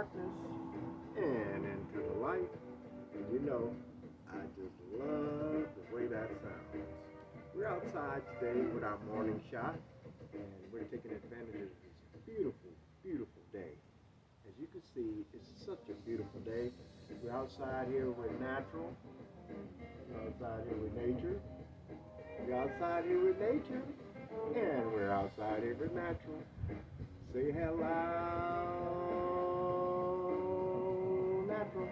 darkness and into the light. And you know, I just love the way that sounds. We're outside today with our morning shot, and we're taking advantage of this beautiful, beautiful day. As you can see, it's such a beautiful day. We're outside here with natural. We're outside here with nature. We're outside here with nature. And we're outside here with natural. Say hello, natural.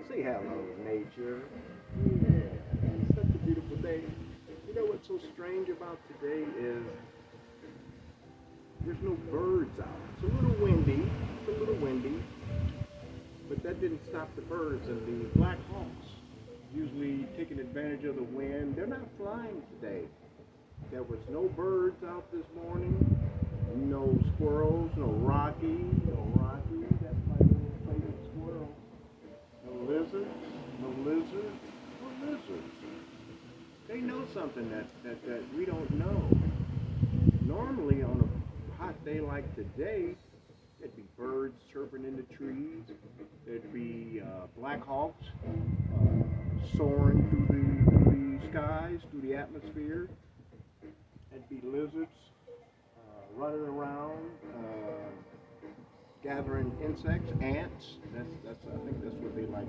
Say hello, nature. Yeah, it's such a beautiful day. You know what's so strange about today is there's no birds out. It's a little windy. But that didn't stop the birds and the black hawks, usually taking advantage of the wind. They're not flying today. There was no birds out this morning, no squirrels, no Rocky, that's my little favorite squirrel. No lizards. They know something that we don't know. Normally on a hot day like today, there'd be birds chirping in the trees. There'd be black hawks soaring through the skies, through the atmosphere. There'd be lizards running around, gathering insects, ants. I think that's what they like,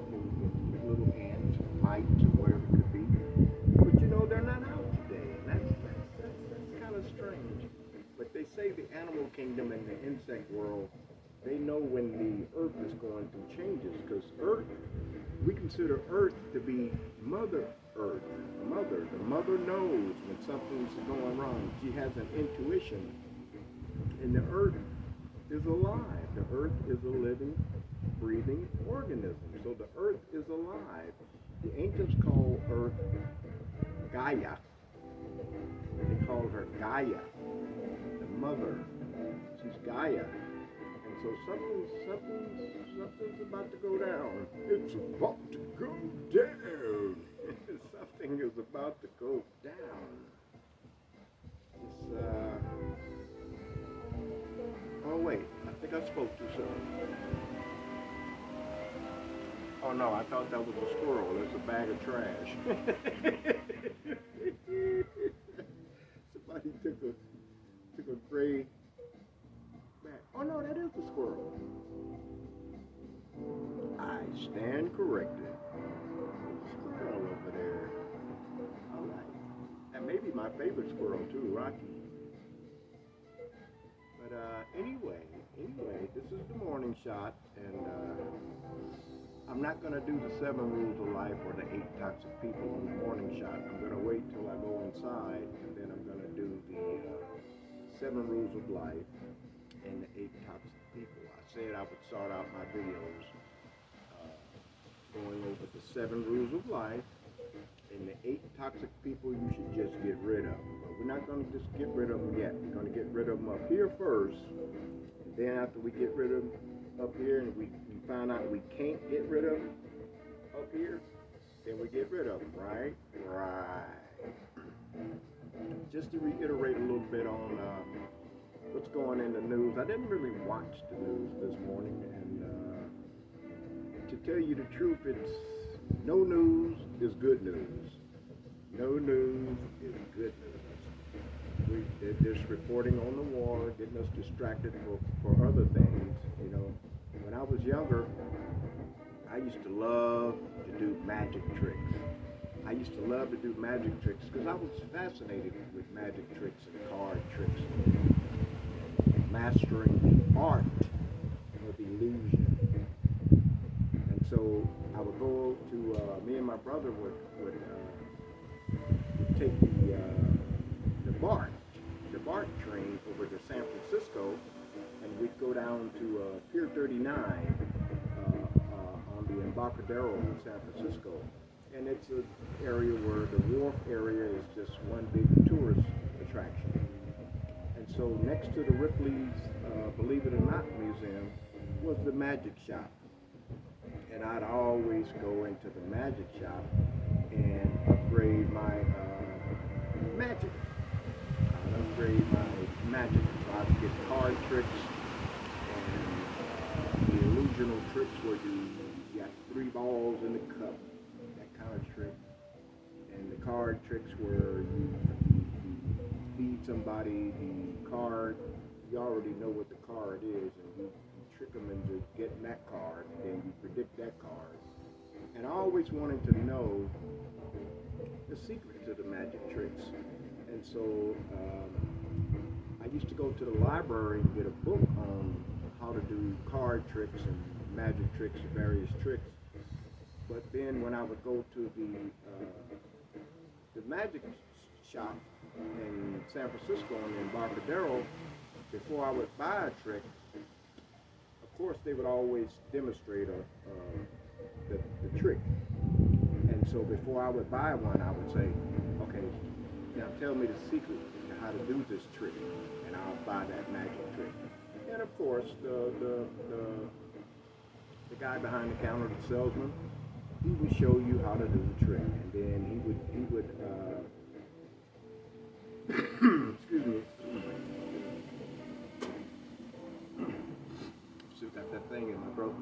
little ants, mites, or whatever it could be. But you know, they're not out today, and that's kind of strange. But they say the animal kingdom and the insect world, they know when the earth is going through changes, because earth, we consider earth to be Mother Earth. The mother knows when something's going wrong. She has an intuition. And the earth is alive. The earth is a living, breathing organism. So the earth is alive. The ancients call earth Gaia. They call her Gaia, the mother. She's Gaia. And so something's about to go down. It's about to go down. Something is about to go down. It's oh wait, I think I spoke too soon. Oh no, I thought that was a squirrel. It's a bag of trash. Somebody took a gray bag. Oh no, that is a squirrel. I stand corrected. There's a squirrel over there. All right. That may be my favorite squirrel too, Rocky. But anyway, this is the morning shot, and I'm not going to do the 7 rules of life or the 8 toxic people on the morning shot. I'm going to wait till I go inside, and then I'm going to do the 7 rules of life and the 8 toxic people. I said I would start out my videos going over the 7 rules of life and the 8 toxic people you should just get rid of. But we're not going to just get rid of them yet. We're going to get rid of them up here first. And then after we get rid of them up here and we find out we can't get rid of them up here, then we get rid of them, right? Right. Just to reiterate a little bit on what's going in the news. I didn't really watch the news this morning, and to tell you the truth, it's no news is good news. No news is good news. They're just reporting on the war, getting us distracted for other things. You know, when I was younger, I used to love to do magic tricks. I used to love to do magic tricks because I was fascinated with magic tricks and card tricks and mastering the art of illusion. And so I would go to, me and my brother would take the BART train over to San Francisco, and we'd go down to Pier 39 on the Embarcadero in San Francisco. And it's an area where the wharf area is just one big tourist attraction. And so next to the Ripley's Believe It or Not Museum was the magic shop. And I'd always go into the magic shop and upgrade my magic. I'd upgrade my magic. So I'd get card tricks and where you got three balls in the cup, that kind of trick. And the card tricks where you feed somebody the card. You already know what the card is, and you trick them into getting that card, and then you predict that card. And I always wanted to know the secret to the magic tricks. And so I used to go to the library and get a book on how to do card tricks and magic tricks, various tricks. But then when I would go to the magic shop in San Francisco and in Embarcadero, before I would buy a trick, of course they would always demonstrate the trick. And so before I would buy one, I would say, okay, now tell me the secret to how to do this trick, and I'll buy that magic trick. And of course, the guy behind the counter, the salesman, he would show you how to do the trick, and then he would excuse me, still got that thing in my throat.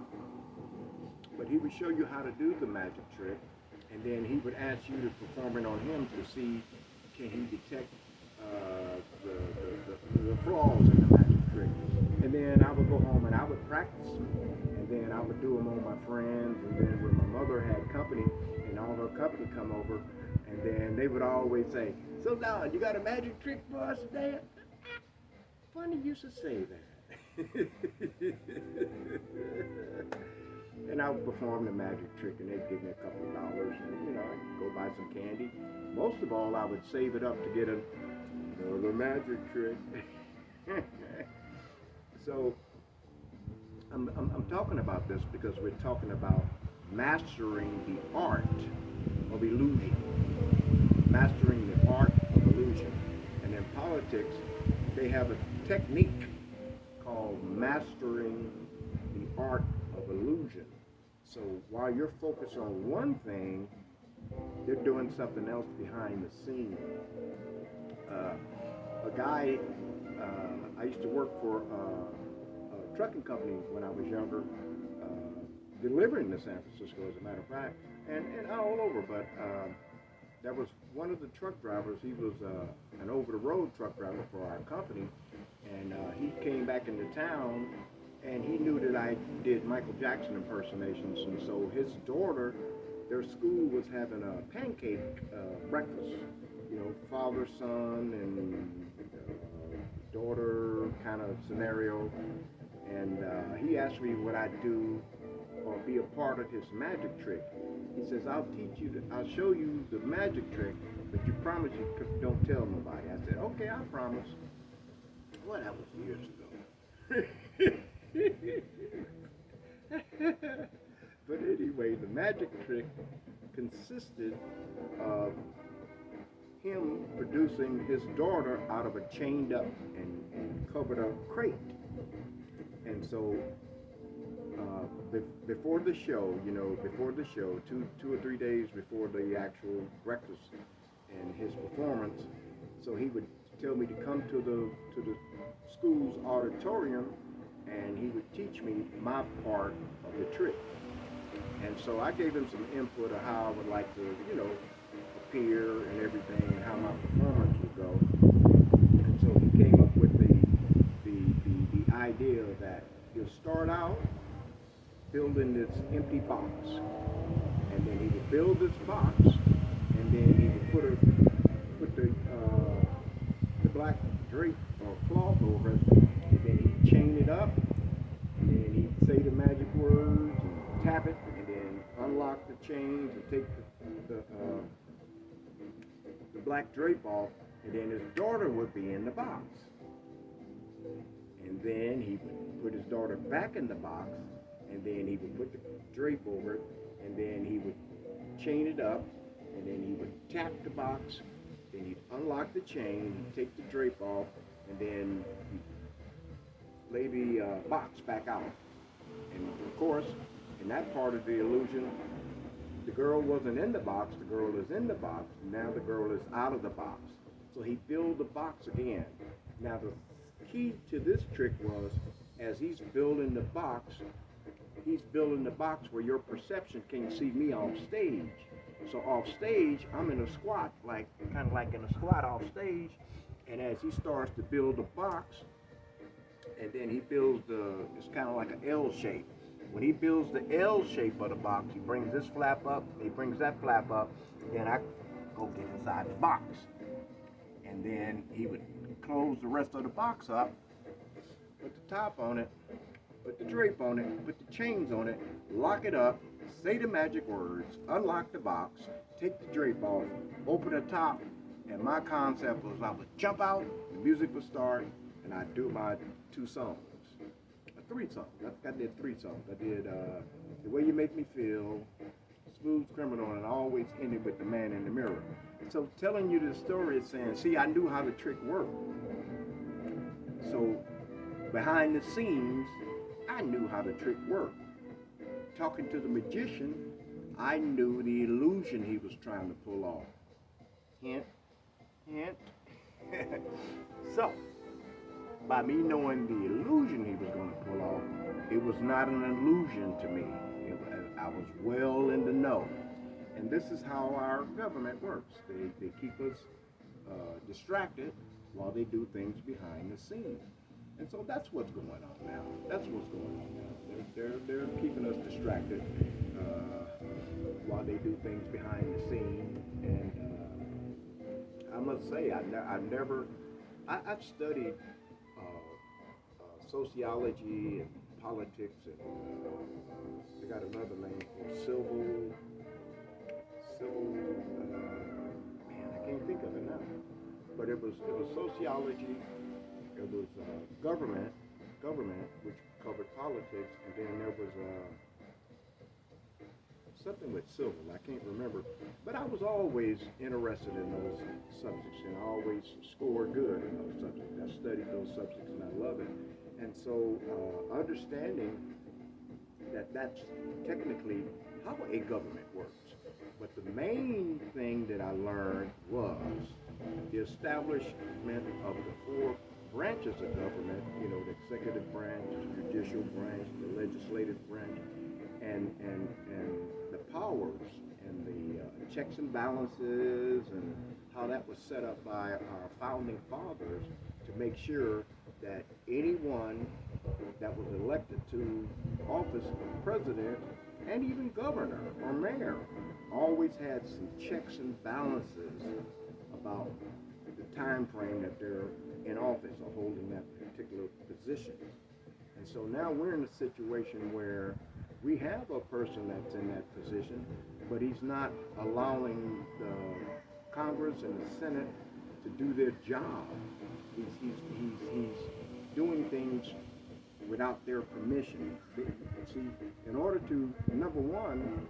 But he would show you how to do the magic trick, and then he would ask you to perform it on him to see can he detect the flaws in the magic trick. And then I would go home and I would practice, and then I would do them on my friends, and then when my mother had company and all her company come over, and then they would always say, "So Don, you got a magic trick for us today?" Funny you should say that. And I would perform the magic trick, and they'd give me a couple of dollars, and I'd go buy some candy. Most of all, I would save it up to get another magic trick. So I'm talking about this because we're talking about mastering the art of illusion. Mastering the art of illusion. And in politics, they have a technique called mastering the art of illusion. So while you're focused on one thing, they're doing something else behind the scenes. A guy, I used to work for a trucking company when I was younger, delivering to San Francisco, as a matter of fact, and all over. But that was one of the truck drivers. He was an over-the-road truck driver for our company, and he came back into town, and he knew that I did Michael Jackson impersonations, and so his daughter, their school was having a pancake breakfast, father, son, and daughter kind of scenario, and he asked me would I do or be a part of his magic trick. He says, I'll show you the magic trick, but you promise you don't tell nobody. I said, okay, I promise. Well, that was years ago. But anyway, the magic trick consisted of him producing his daughter out of a chained up and covered up crate. And so before the show, two or 3 days before the actual breakfast and his performance, so he would tell me to come to the school's auditorium, and he would teach me my part of the trick. And so I gave him some input of how I would like to, appear and everything, and how my performance would go. And so he came up with the idea that he'll start out building this empty box, and then he would build this box, and then he would put the black drape or cloth over it, and then he'd chain it up, and then he'd say the magic words and tap it, and then unlock the chains and take the black drape off, and then his daughter would be in the box. And then he would put his daughter back in the box, and then he would put the drape over it, and then he would chain it up, and then he would tap the box, then he'd unlock the chain, take the drape off, and then he'd lay the box back out. And of course, in that part of the illusion, the girl wasn't in the box, the girl is in the box, and now the girl is out of the box. So he built the box again. Now the key to this trick was, as he's building the box, he's building the box where your perception can see me off stage. So off stage, I'm in a squat, like kind of like in a squat off stage, and as he starts to build the box, and then he builds it's kind of like an L shape. When he builds the L shape of the box, he brings this flap up, he brings that flap up, and then I go get inside the box. And then he would close the rest of the box up, put the top on it, put the drape on it, put the chains on it, lock it up, say the magic words, unlock the box, take the drape off, open the top, and my concept was I would jump out, the music would start, and I'd do my 2 songs. 3 songs. I did 3 songs. I did The Way You Make Me Feel, Smooth Criminal, and I always ended with The Man in the Mirror. So telling you this story is saying, see, I knew how the trick worked. So behind the scenes, I knew how the trick worked. Talking to the magician, I knew the illusion he was trying to pull off. Hint, hint. So, by me knowing the illusion he was going to pull off, it was not an illusion to me. I was well in the know. And this is how our government works. They keep us distracted while they do things behind the scenes. And so that's what's going on now. That's what's going on now. They're keeping us distracted while they do things behind the scenes. And I must say, I've studied sociology and politics, and they got another name for civil. Man, I can't think of it now. But it was sociology. It was government, which covered politics, and then there was something with civil. I can't remember. But I was always interested in those subjects, and I always scored good in those subjects. I studied those subjects, and I love it. And so understanding that that's technically how a government works. But the main thing that I learned was the establishment of the 4 branches of government, the executive branch, the judicial branch, the legislative branch, and the powers and the checks and balances, and how that was set up by our founding fathers to make sure that anyone that was elected to office of president and even governor or mayor always had some checks and balances about the time frame that they're in office or holding that particular position. And so now we're in a situation where we have a person that's in that position, but he's not allowing the Congress and the Senate to do their job. He's doing things without their permission. See, in order to, number one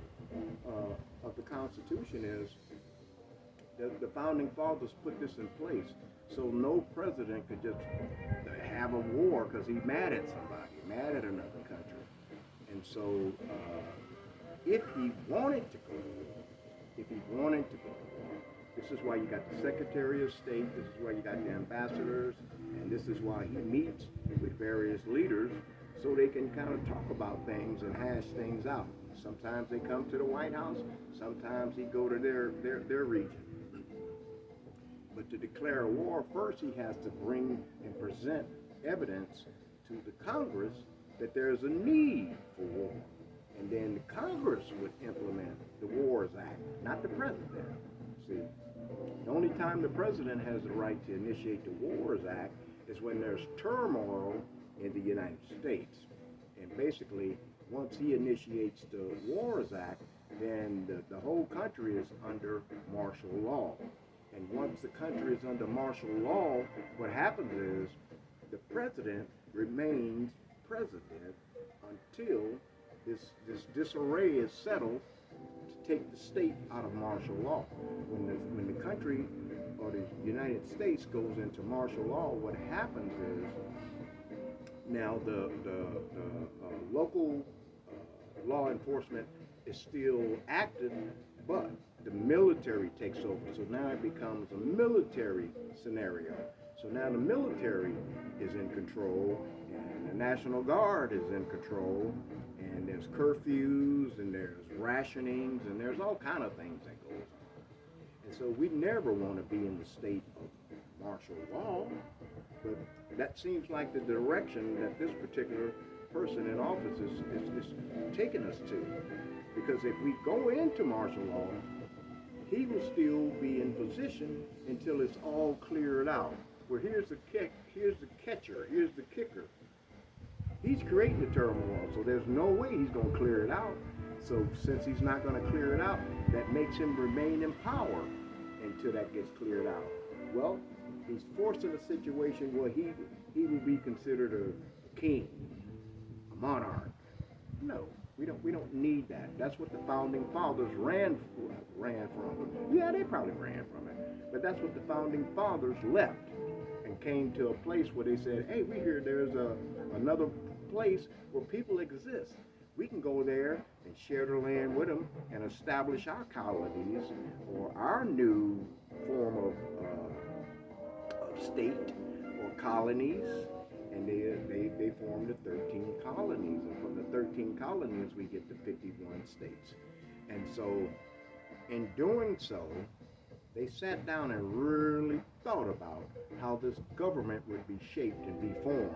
of the Constitution is that the founding fathers put this in place, so no president could just have a war because he's mad at somebody, mad at another country. And so if he wanted to go, this is why you got the Secretary of State, this is why you got the ambassadors, and this is why he meets with various leaders so they can kind of talk about things and hash things out. Sometimes they come to the White House, sometimes he go to their region. But to declare a war, first he has to bring and present evidence to the Congress that there's a need for war. And then the Congress would implement the Wars Act, not the president. See, the only time the president has the right to initiate the Wars Act is when there's turmoil in the United States. And basically, once he initiates the Wars Act, then the whole country is under martial law. And once the country is under martial law, what happens is the president remains president until this disarray is settled to take the state out of martial law. When the country or the United States goes into martial law, what happens is now the local law enforcement is still active, but the military takes over. So now it becomes a military scenario. So now the military is in control, and the National Guard is in control, and and there's curfews, and there's rationings, and there's all kind of things that goes on. And so we never want to be in the state of martial law, but that seems like the direction that this particular person in office is taking us to. Because if we go into martial law, he will still be in position until it's all cleared out. Well, here's the catcher, here's the kicker. He's creating the turmoil, so there's no way he's going to clear it out. So since he's not going to clear it out, that makes him remain in power until that gets cleared out. Well, he's forced in a situation where he will be considered a king, a monarch. No, we don't need that. That's what the founding fathers ran from. Yeah, they probably ran from it, but that's what the founding fathers left and came to a place where they said, hey, we hear there's another place where people exist. We can go there and share the land with them and establish our colonies or our new form of state or colonies. And they formed the 13 colonies. And from the 13 colonies, we get the 51 states. And so, in doing so, they sat down and really thought about how this government would be shaped and be formed.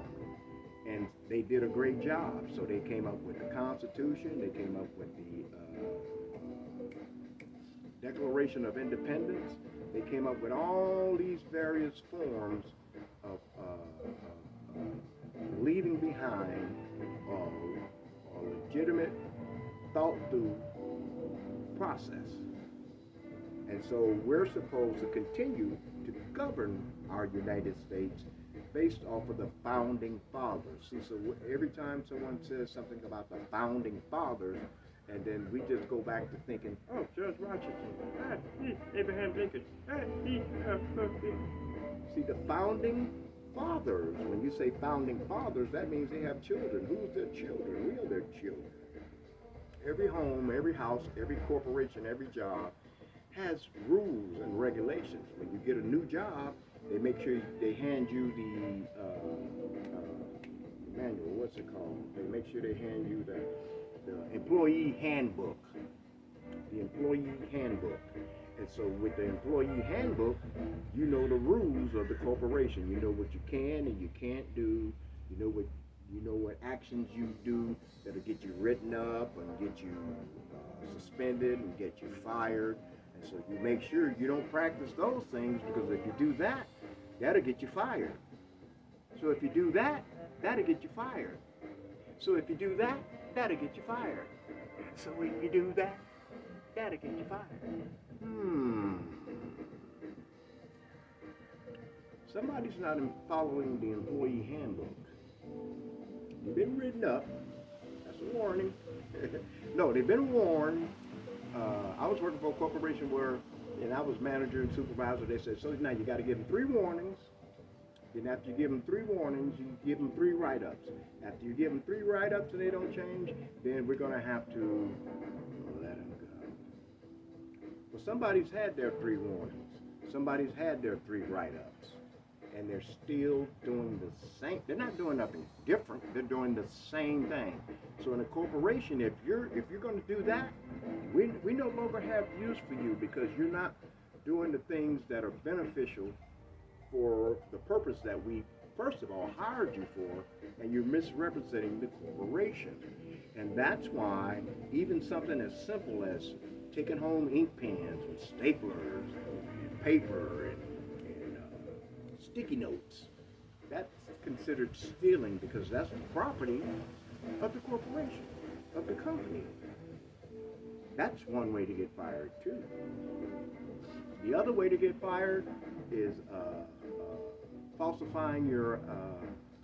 And they did a great job. So they came up with the Constitution, they came up with the Declaration of Independence, they came up with all these various forms of leaving behind a legitimate, thought-through process. And so we're supposed to continue to govern our United States based off of the founding fathers. See, so every time someone says something about the founding fathers, and then we just go back to thinking, oh, George Washington, Abraham Lincoln, See, the founding fathers, when you say founding fathers, that means they have children. Who's their children? We are their children. Every home, every house, every corporation, every job has rules and regulations. When you get a new job, they make sure they hand you the manual, what's it called? They make sure they hand you the employee handbook. The employee handbook. And so with the employee handbook, you know the rules of the corporation. You know what you can and you can't do. You know what actions you do that'll get you written up and get you suspended and get you fired. And so you make sure you don't practice those things, because if you do that, that'll get you fired. So if you do that, that'll get you fired. So if you do that, that'll get you fired. So if you do that, that'll get you fired. Somebody's not following the employee handbook. You've been written up. That's a warning. No, they've been warned. I was working for a corporation and I was manager and supervisor. They said, so now you got to give them 3 warnings. Then after you give them 3 warnings, you give them 3 write-ups. After you give them 3 write-ups and they don't change, then we're going to have to let them go. Well, somebody's had their 3 warnings. Somebody's had their 3 write-ups. And they're still doing the same. They're not doing nothing different. They're doing the same thing. So in a corporation, if you're going to do that, we no longer have use for you, because you're not doing the things that are beneficial for the purpose that we, first of all, hired you for, and you're misrepresenting the corporation. And that's why even something as simple as taking home ink pens and staplers and paper and sticky notes, that's considered stealing, because that's the property of the corporation, of the company. That's one way to get fired too. The other way to get fired is falsifying your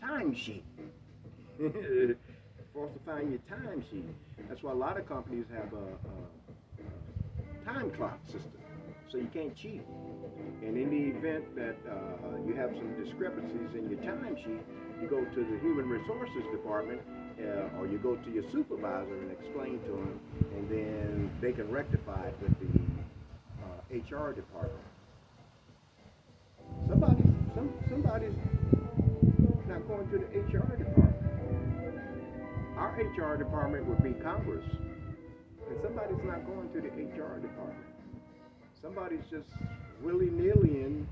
timesheet. Falsifying your timesheet. That's why a lot of companies have a time clock system, so you can't cheat. And in the event that you have some discrepancies in your timesheet, you go to the Human Resources Department, or you go to your supervisor and explain to them, and then they can rectify it with the HR department. Somebody's not going to the HR department. Our our HR department would be Congress. And somebody's not going to the HR department. Somebody's just willy-nilly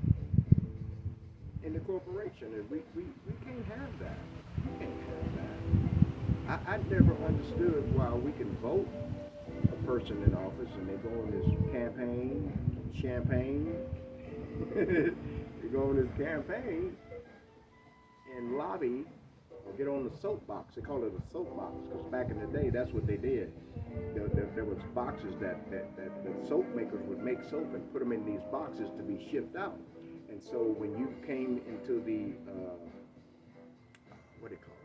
in the corporation. And we can't have that. We can't have that. I never understood why we can vote a person in office and they go on this campaign, champagne. They go on this campaign and lobby or get on the soapbox. They call it a soapbox because back in the day, that's what they did. There was boxes that the soap makers would make soap and put them in these boxes to be shipped out. And so when you came into the, what do you call it?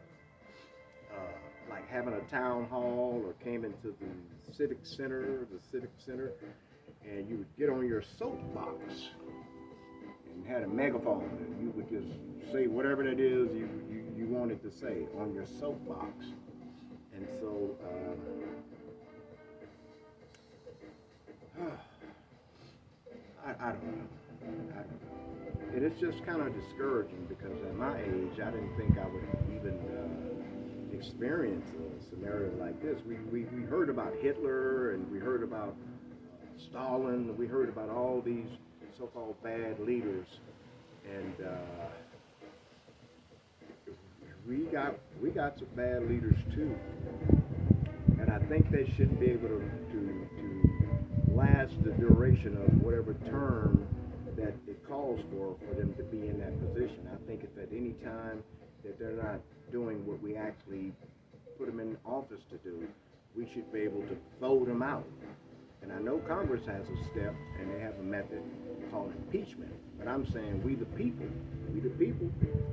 Like having a town hall or came into the civic center, and you would get on your soapbox and had a megaphone and you would just say whatever it is you wanted to say on your soapbox. And so I don't know. And it's just kind of discouraging because at my age, I didn't think I would even experience a scenario like this. We heard about Hitler and we heard about Stalin, and we heard about all these so-called bad leaders, and we got some bad leaders too. And I think they should be able to last the duration of whatever term that it calls for them to be in that position. I think if at any time that they're not doing what we actually put them in office to do, we should be able to vote them out. And I know Congress has a step and they have a method called impeachment, but I'm saying we the people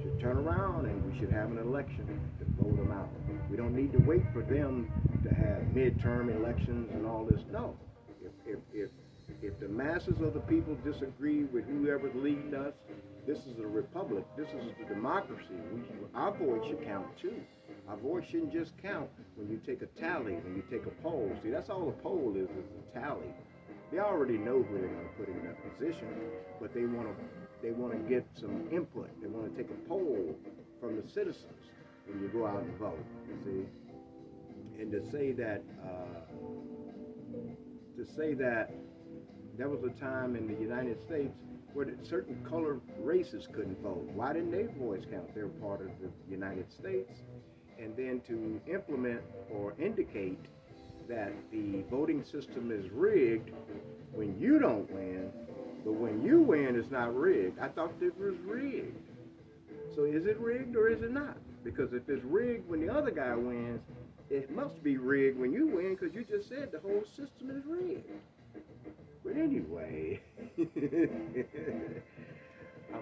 should turn around and we should have an election to vote them out. We don't need to wait for them to have midterm elections and all this. No, if the masses of the people disagree with whoever's leading us, this is a republic, this is a democracy. Our voice should count too. Our voice shouldn't just count when you take a tally, when you take a poll. See, that's all a poll is a tally. They already know who they're going to put in that position, but they want to get some input. They want to take a poll from the citizens when you go out and vote. See, and to say that there was a time in the United States where certain colored races couldn't vote. Why didn't their voice count? They're part of the United States. And then to implement or indicate that the voting system is rigged when you don't win, but when you win it's not rigged. I thought it was rigged. So is it rigged or is it not? Because if it's rigged when the other guy wins, it must be rigged when you win because you just said the whole system is rigged. But anyway, I'm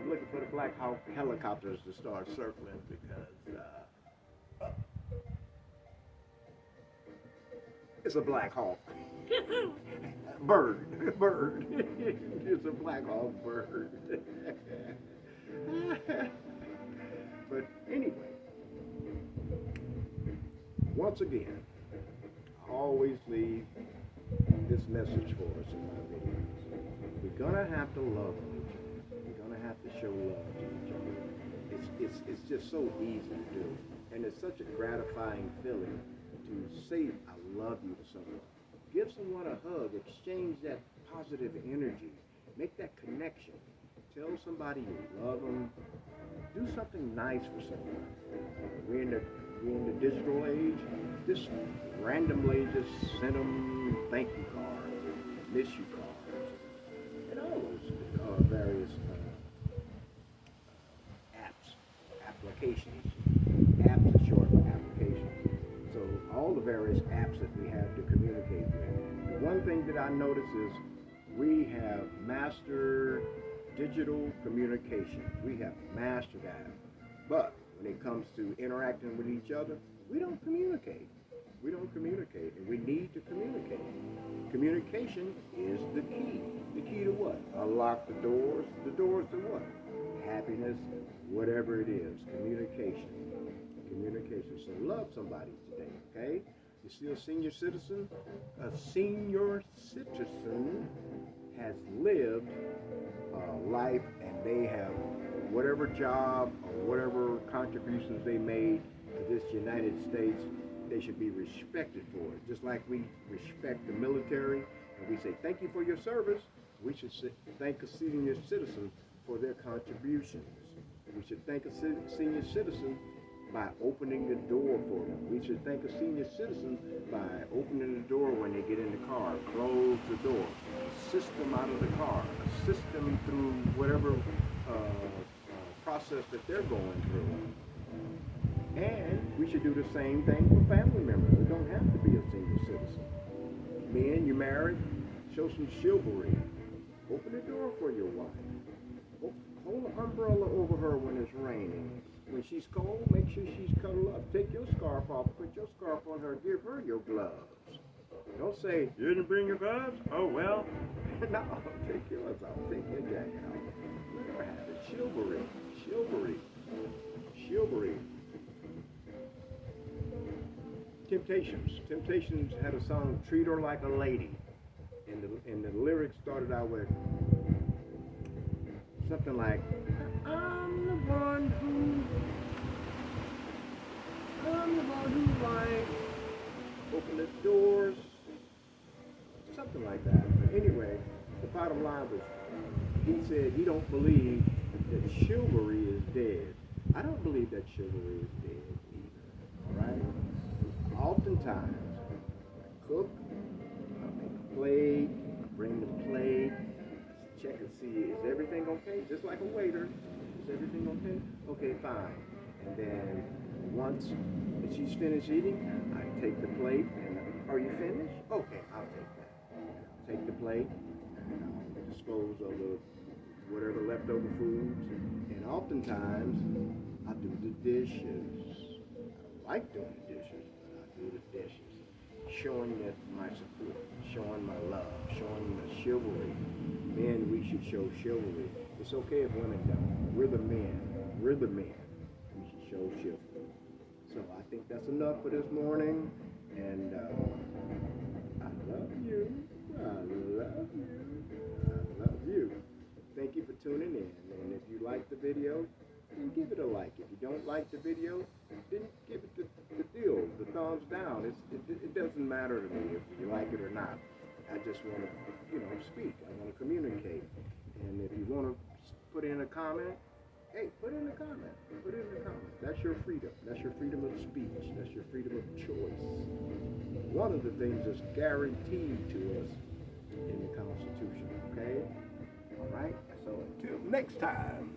looking for the Black Hawk helicopters to start circling because it's a Black Hawk. Bird. It's a Black Hawk bird. But anyway, once again, I always leave this message for us in my videos. We're gonna have to love each other. We're gonna have to show love to each other. It's just so easy to do, and it's such a gratifying feeling to say I love you to someone. Give someone a hug. Exchange that positive energy. Make that connection. Tell somebody you love them. Do something nice for someone. We're in the digital age. Just randomly just send them thank you cards, and miss you cards, and all those various applications. Apps is short for applications. So all the various apps that we have to communicate with. The one thing that I notice is we have mastered digital communication. We have mastered that. But when it comes to interacting with each other, we don't communicate. We don't communicate, and we need to communicate. Communication is the key. The key to what? Unlock the doors. The doors to what? Happiness, whatever it is. Communication. Communication. So love somebody today, okay? You see a senior citizen? A senior citizen has lived a life, and they have whatever job or whatever contributions they made to this United States, they should be respected for it. Just like we respect the military and we say, thank you for your service, we should thank a senior citizen for their contributions. We should thank a senior citizen by opening the door for them. We should thank a senior citizen by opening the door when they get in the car, close the door, assist them out of the car, assist them through whatever process that they're going through. And we should do the same thing for family members. It don't have to be a senior citizen. Men, you married, show some chivalry. Open the door for your wife. Hold an umbrella over her when it's raining. When she's cold, make sure she's cuddled up. Take your scarf off, put your scarf on her, give her your gloves. Don't say, you didn't bring your gloves? Oh, well. No, take yours off. Take your jacket off. Let her have it. Chivalry. Chivalry. Chivalry. Temptations had a song, Treat Her Like a Lady. And the lyrics started out with something like, I'm the one who likes, open the doors, something like that. But anyway, the bottom line was, he said he don't believe that chivalry is dead. I don't believe that chivalry is dead either, all right? Oftentimes, I cook, I make a plate, I bring the plate, check and see, is everything okay? Just like a waiter, is everything okay? Okay, fine. And then once she's finished eating, I take the plate and, are you finished? Okay, I'll take that. I'll take the plate and I'll dispose of the whatever leftover foods. And oftentimes, I do the dishes. I like doing the dishes, but I do the dishes. Showing that my support, showing my love, showing the chivalry. Men, we should show chivalry. It's okay if women don't. We're the men. We're the men. We should show chivalry. So I think that's enough for this morning. And I love you. I love you. I love you. Thank you for tuning in. And if you like the video, then give it a like. If you don't like the video, then give it the deal, the thumbs down. It doesn't matter to me if you like it or not. I just want to, speak. I want to communicate. And if you want to put in a comment, hey, put in a comment. Put in a comment. That's your freedom. That's your freedom of speech. That's your freedom of choice. One of the things that's guaranteed to us in the Constitution, okay? All right? So until next time,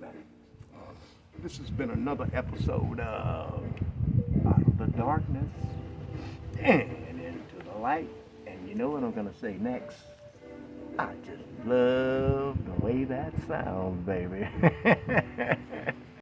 this has been another episode of Out of the Darkness and Into the Light. And you know what I'm going to say next? I just love the way that sounds, baby.